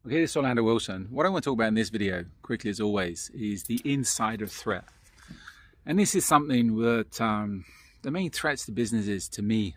Okay, this is Orlando Wilson. What I want to talk about in this video, quickly as always, is the insider threat. And this is something that the main threats to businesses, to me,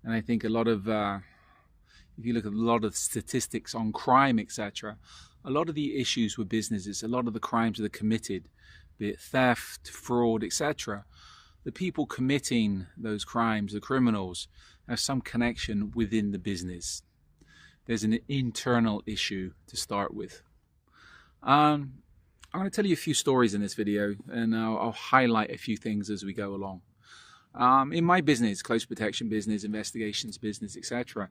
and I think a lot of, if you look at a lot of statistics on crime, etc., a lot of the issues with businesses, a lot of the crimes that are committed, be it theft, fraud, etc., the people committing those crimes, the criminals, have some connection within the business. There's an internal issue to start with. I'm going to tell you a few stories in this video, and I'll highlight a few things as we go along. In my business, close protection business, investigations business, etc.,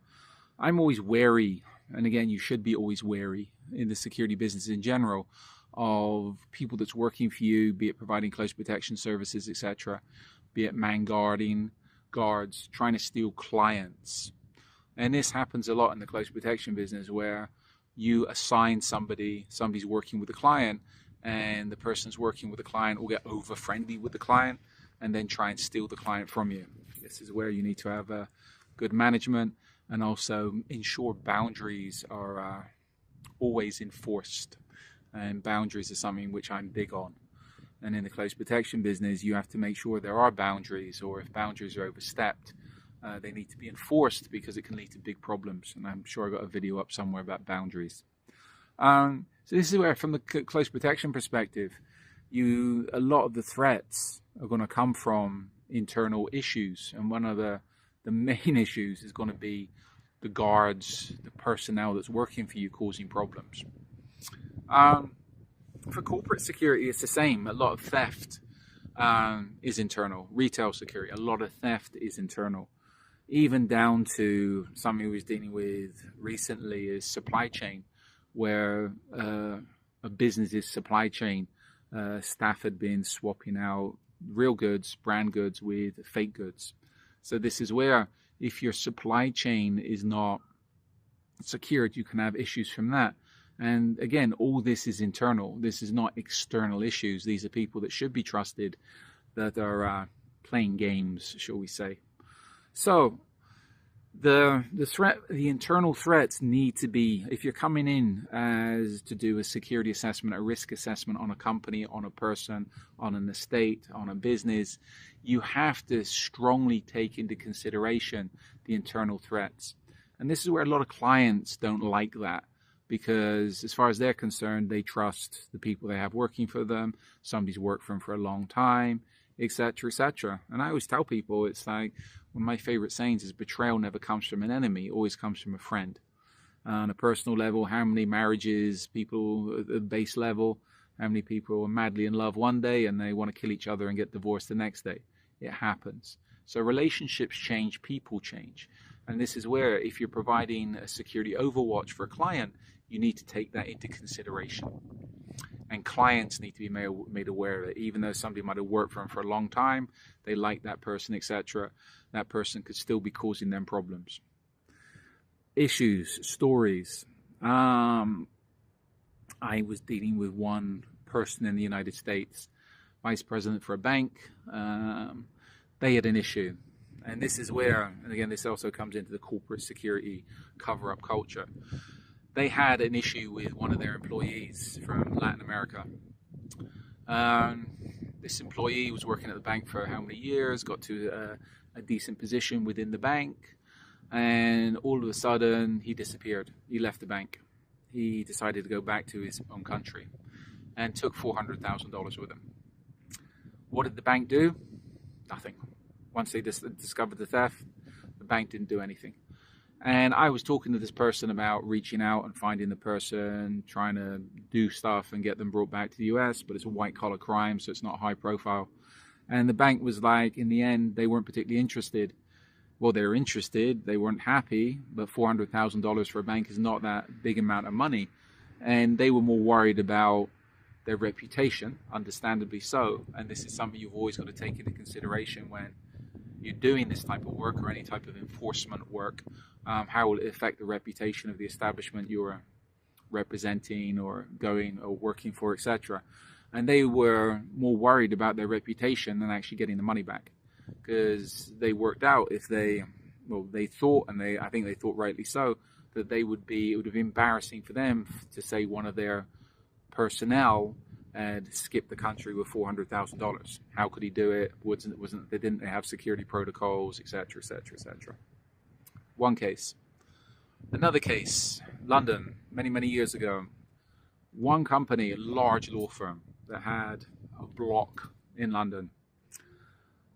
I'm always wary, and again, you should be always wary in the security business in general, of people that's working for you, be it providing close protection services, etc., be it man guarding, guards, trying to steal clients. And this happens a lot in the close protection business, where you assign somebody's working with the client, and the person's working with the client will get over friendly with the client and then try and steal the client from you. This is where you need to have a good management and also ensure boundaries are always enforced. And boundaries are something which I'm big on. And in the close protection business, you have to make sure there are boundaries, or if boundaries are overstepped, they need to be enforced, because it can lead to big problems. And I'm sure I got a video up somewhere about boundaries. So this is where, from the close protection perspective, a lot of the threats are going to come from internal issues. And one of the main issues is going to be the guards, the personnel that's working for you, causing problems. For corporate security, it's the same. A lot of theft is internal. Retail security, a lot of theft is internal. Even down to something we was dealing with recently is supply chain, where a business's supply chain staff had been swapping out real goods, brand goods, with fake goods. So this is where, if your supply chain is not secured, you can have issues from that. And again, all this is internal. This is not external issues. These are people that should be trusted, that are playing games, shall we say. So the internal threats need to be, if you're coming in as to do a security assessment, a risk assessment on a company, on a person, on an estate, on a business, you have to strongly take into consideration the internal threats. And this is where a lot of clients don't like that, because as far as they're concerned, they trust the people they have working for them, somebody's worked for them for a long time, etc., etc. And I always tell people, it's like, one of my favorite sayings is, betrayal never comes from an enemy, it always comes from a friend. On a personal level, how many marriages, people at the base level, how many people are madly in love one day and they want to kill each other and get divorced the next day? It happens. So relationships change, people change. And this is where, if you're providing a security overwatch for a client, you need to take that into consideration. And clients need to be made aware of it. Even though somebody might have worked for them for a long time, they like that person, etc., that person could still be causing them problems. Issues, stories. I was dealing with one person in the United States, vice president for a bank. They had an issue. And this is where, and again, this also comes into the corporate security cover-up culture. They had an issue with one of their employees from Latin America. This employee was working at the bank for how many years, got to a decent position within the bank, and all of a sudden he disappeared. He left the bank. He decided to go back to his own country and took $400,000 with him. What did the bank do? Nothing. Once they discovered the theft, the bank didn't do anything. And I was talking to this person about reaching out and finding the person, trying to do stuff and get them brought back to the US, but it's a white-collar crime, so it's not high profile. And the bank was like, in the end, they weren't particularly interested. Well, they were interested, they weren't happy, but $400,000 for a bank is not that big amount of money. And they were more worried about their reputation, understandably so. And this is something you've always got to take into consideration when you're doing this type of work or any type of enforcement work. How will it affect the reputation of the establishment you're representing or going or working for, etc. And they were more worried about their reputation than actually getting the money back, because they worked out, if they thought, and I think they thought rightly so, that it would be embarrassing for them to say one of their personnel had skipped the country with $400,000. How could he do it? They didn't have security protocols, etc., etc., etc. One case. Another case, London, many years ago. One company, a large law firm that had a block in London.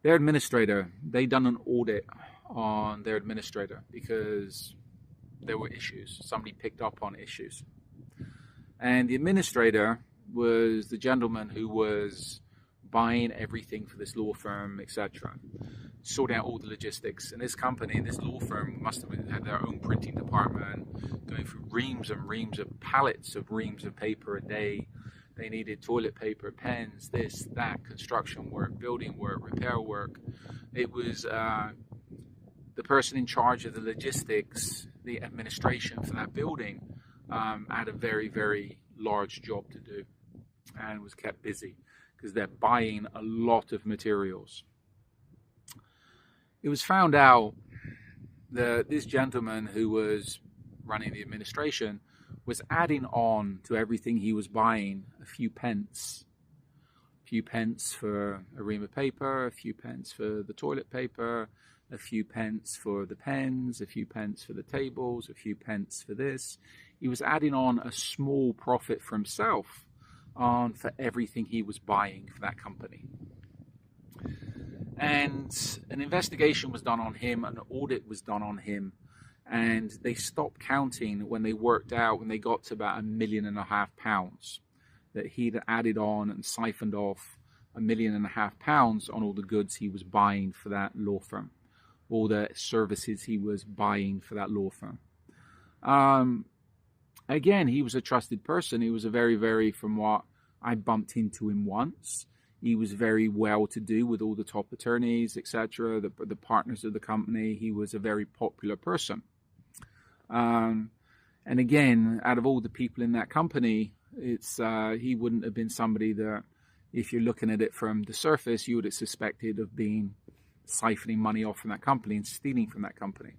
Their administrator, they'd done an audit on their administrator because there were issues. Somebody picked up on issues. And the administrator was the gentleman who was buying everything for this law firm, etc. Sorting out all the logistics. And this company, this law firm, must have had their own printing department, going through reams and reams of pallets of reams of paper a day. They needed toilet paper, pens, this, that, construction work, building work, repair work. It was the person in charge of the logistics, the administration for that building, had a very large job to do and was kept busy because they're buying a lot of materials. It was found out that this gentleman who was running the administration was adding on to everything he was buying a few pence. A few pence for a ream of paper, a few pence for the toilet paper, a few pence for the pens, a few pence for the tables, a few pence for this. He was adding on a small profit for himself for everything he was buying for that company. And an investigation was done on him, an audit was done on him, and they stopped counting when they got to about £1.5 million that he'd added on and siphoned off £1.5 million on all the goods he was buying for that law firm, all the services he was buying for that law firm. Again, he was a trusted person. He was a very, from what I bumped into him once, he was very well to do with all the top attorneys, etc., the partners of the company. He was a very popular person. And again, out of all the people in that company, he wouldn't have been somebody that, if you're looking at it from the surface, you would have suspected of being siphoning money off from that company and stealing from that company.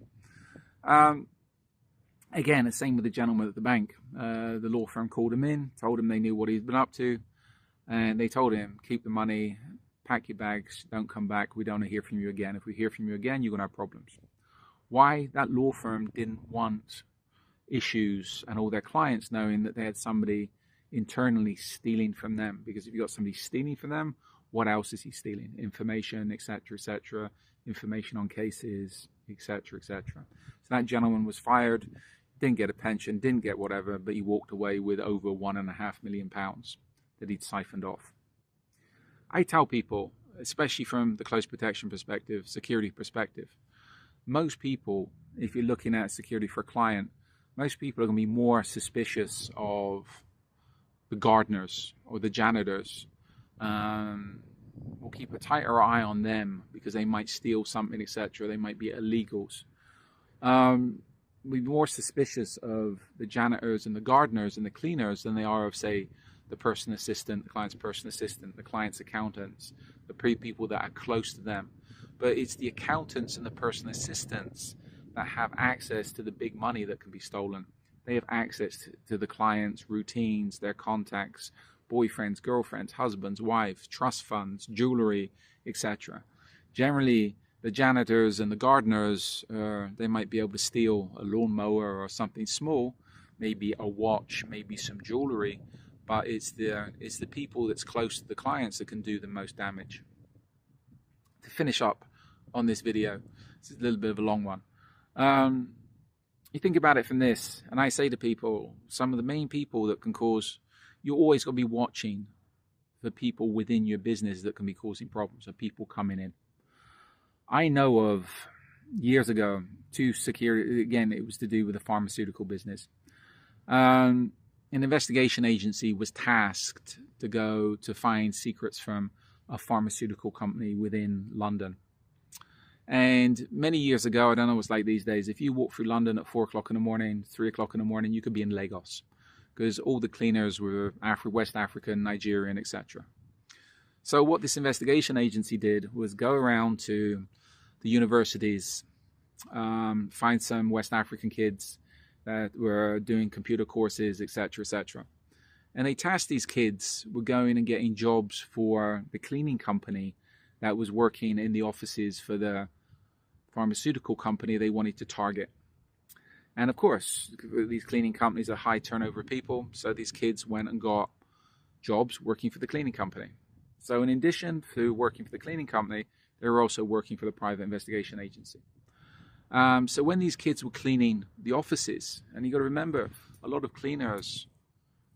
Again, the same with the gentleman at the bank. The law firm called him in, told him they knew what he'd been up to, and they told him, keep the money, pack your bags, don't come back, we don't want to hear from you again. If we hear from you again, you're going to have problems. Why? That law firm didn't want issues and all their clients knowing that they had somebody internally stealing from them. Because if you've got somebody stealing from them, what else is he stealing? Information, etc., etc., information on cases, etc., etc. So that gentleman was fired, didn't get a pension, didn't get whatever, but he walked away with over £1.5 million that he'd siphoned off. I tell people, especially from the close protection perspective, security perspective, most people, if you're looking at security for a client, most people are going to be more suspicious of the gardeners or the janitors. We'll keep a tighter eye on them because they might steal something, etc. They might be illegals. We'll be more suspicious of the janitors and the gardeners and the cleaners than they are of, say, the person assistant, the client's person assistant, the client's accountants, the people that are close to them. But it's the accountants and the person assistants that have access to the big money that can be stolen. They have access to the client's routines, their contacts, boyfriends, girlfriends, husbands, wives, trust funds, jewelry, etc. Generally, the janitors and the gardeners, they might be able to steal a lawnmower or something small, maybe a watch, maybe some jewelry, but it's the people that's close to the clients that can do the most damage. To finish up on this video, it's a little bit of a long one. You think about it from this, and I say to people, some of the main people that can cause, you always got to be watching for people within your business that can be causing problems, or people coming in. I know of, years ago, two security, again, it was to do with the pharmaceutical business. An investigation agency was tasked to go to find secrets from a pharmaceutical company within London. And many years ago, I don't know what it's like these days, if you walk through London at 4 o'clock in the morning, 3 o'clock in the morning, you could be in Lagos, because all the cleaners were West African, Nigerian, etc. So what this investigation agency did was go around to the universities, find some West African kids, that were doing computer courses, etc., etc. And they tasked these kids with going and getting jobs for the cleaning company that was working in the offices for the pharmaceutical company they wanted to target. And of course, these cleaning companies are high turnover people, so these kids went and got jobs working for the cleaning company. So in addition to working for the cleaning company, they were also working for the private investigation agency. So when these kids were cleaning the offices, and you got to remember, a lot of cleaners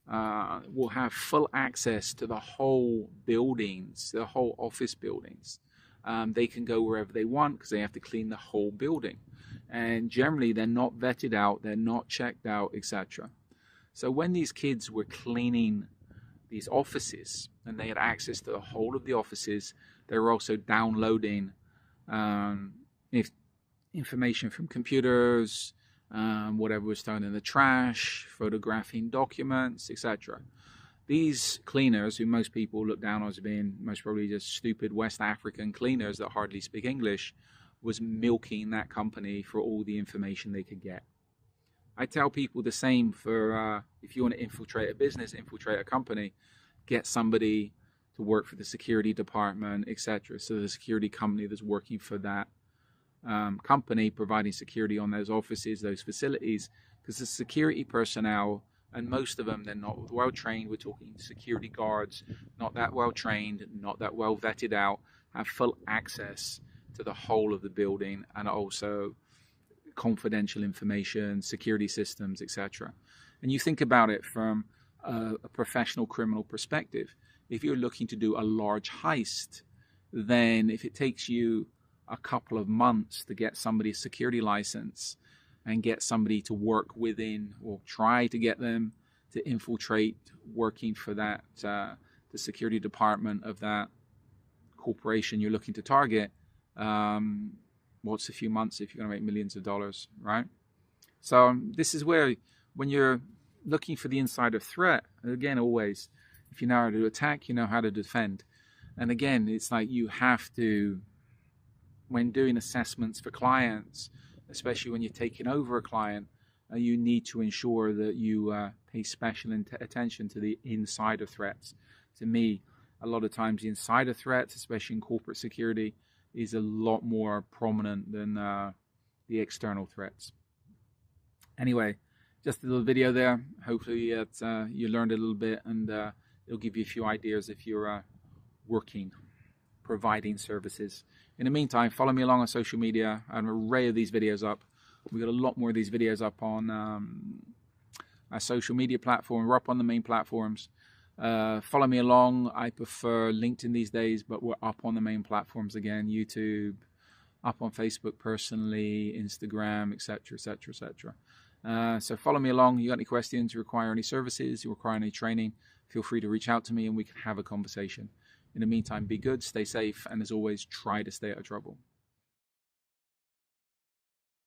will have full access to the whole buildings, the whole office buildings. They can go wherever they want because they have to clean the whole building. And generally, they're not vetted out, they're not checked out, etc. So when these kids were cleaning these offices and they had access to the whole of the offices, they were also downloading information from computers, whatever was thrown in the trash, photographing documents, etc. These cleaners, who most people look down on as being most probably just stupid West African cleaners that hardly speak English, was milking that company for all the information they could get. I tell people the same for if you want to infiltrate a business, infiltrate a company, get somebody to work for the security department, etc. So the security company that's working for that company, providing security on those offices, those facilities, because the security personnel, and most of them, they're not well trained. We're talking security guards, not that well trained, not that well vetted out, have full access to the whole of the building, and also confidential information, security systems, etc. And you think about it from a professional criminal perspective. If you're looking to do a large heist, then if it takes you a couple of months to get somebody a security license and get somebody to work within, or try to get them to infiltrate working for that the security department of that corporation you're looking to target, what's a few months if you're going to make millions of dollars, right? So this is where, when you're looking for the insider threat, again, always, if you know how to attack, you know how to defend. And again, it's like you have to, when doing assessments for clients, especially when you're taking over a client, you need to ensure that you pay special attention to the insider threats. To me, a lot of times the insider threats, especially in corporate security, is a lot more prominent than the external threats. Anyway, just a little video there. Hopefully you learned a little bit, and it'll give you a few ideas if you're providing services. In the meantime, follow me along on social media. I have an array of these videos up. We've got a lot more of these videos up on our social media platform. We're up on the main platforms. Follow me along. I prefer LinkedIn these days, but we're up on the main platforms again. YouTube, up on Facebook personally, Instagram, etc., etc., etc. So follow me along. You got any questions, you require any services, you require any training, feel free to reach out to me and we can have a conversation. In the meantime, be good, stay safe, and as always, try to stay out of trouble.